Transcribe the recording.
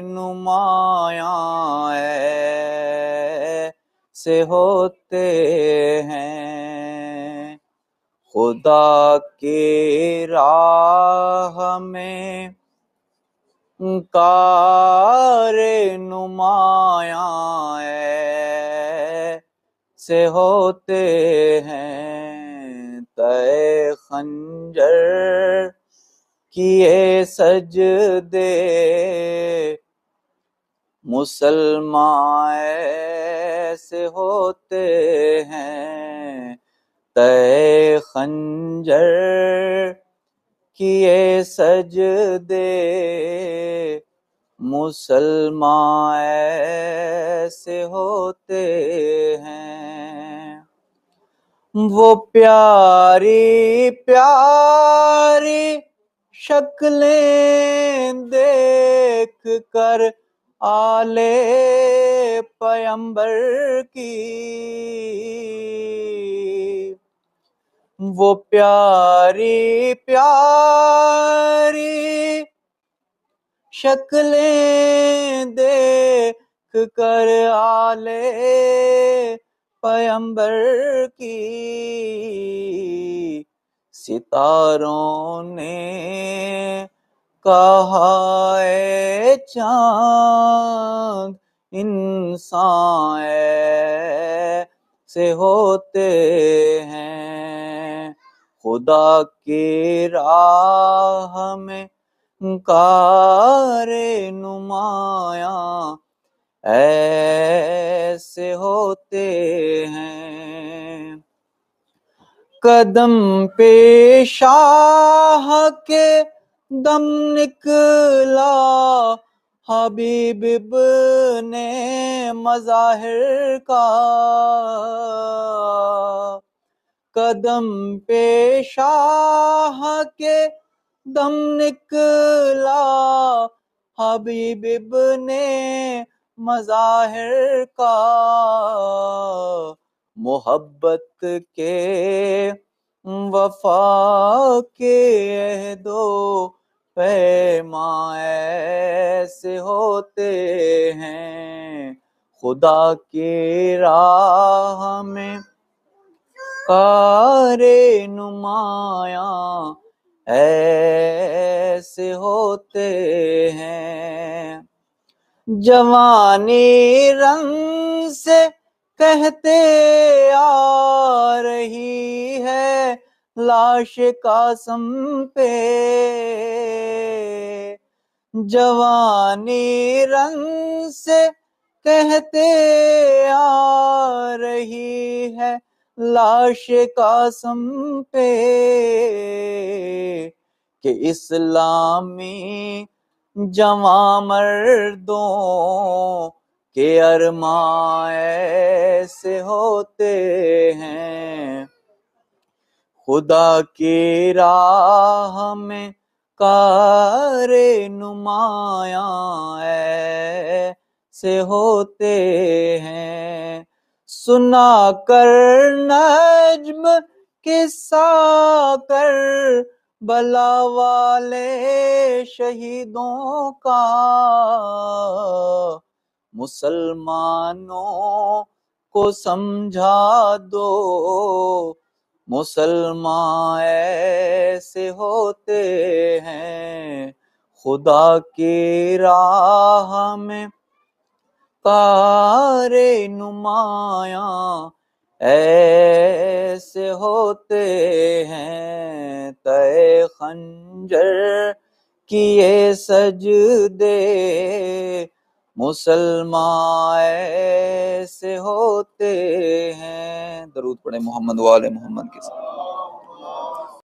نمایاں ایسے ہوتے ہیں، خدا کی راہ میں کار نمایاں ایسے ہوتے ہیں، تئے خنجر کیے سجدے مسلمان ایسے ہوتے ہیں، تئے خنجر کیے سجدے مسلمان ایسے ہوتے ہیں۔ وہ پیاری پیاری شکلیں دیکھ کر آلے پیمبر کی، وہ پیاری پیاری شکلیں دیکھ کر آلے پیمبر کی، ستاروں نے کہا اے چاند انسان ایسے ہوتے ہیں، خدا کی راہ میں کار نمایاں ایسے ہوتے ہیں۔ قدم پہ شاہ کے دم نکلا حبیب ابن مظاہر کا، قدم پہ شاہ کے دم نکلا حبیب ابن مظاہر کا، محبت کے وفا کے عہد و پیمان ایسے ہوتے ہیں، خدا کی راہ میں کار نمایاں ایسے ہوتے ہیں۔ جوانی رنگ سے کہتے آ رہی ہے لاش قاسم پہ، جوانی رنگ سے کہتے آ رہی ہے لاش قاسم پہ، کہ اسلامی جوان مردوں کے ارمان ایسے ہوتے ہیں، خدا کی راہ میں کار نمایاں ایسے ہوتے ہیں۔ سنا کر نجم قصہ کر بلا والے شہیدوں کا، مسلمانوں کو سمجھا دو مسلمان ایسے ہوتے ہیں، خدا کی راہ میں کار نمایاں ایسے ہوتے ہیں، تئے خنجر کیے سجدے مسلمان ایسے ہوتے ہیں۔ درود پڑھیں محمد و آل محمد کے ساتھ۔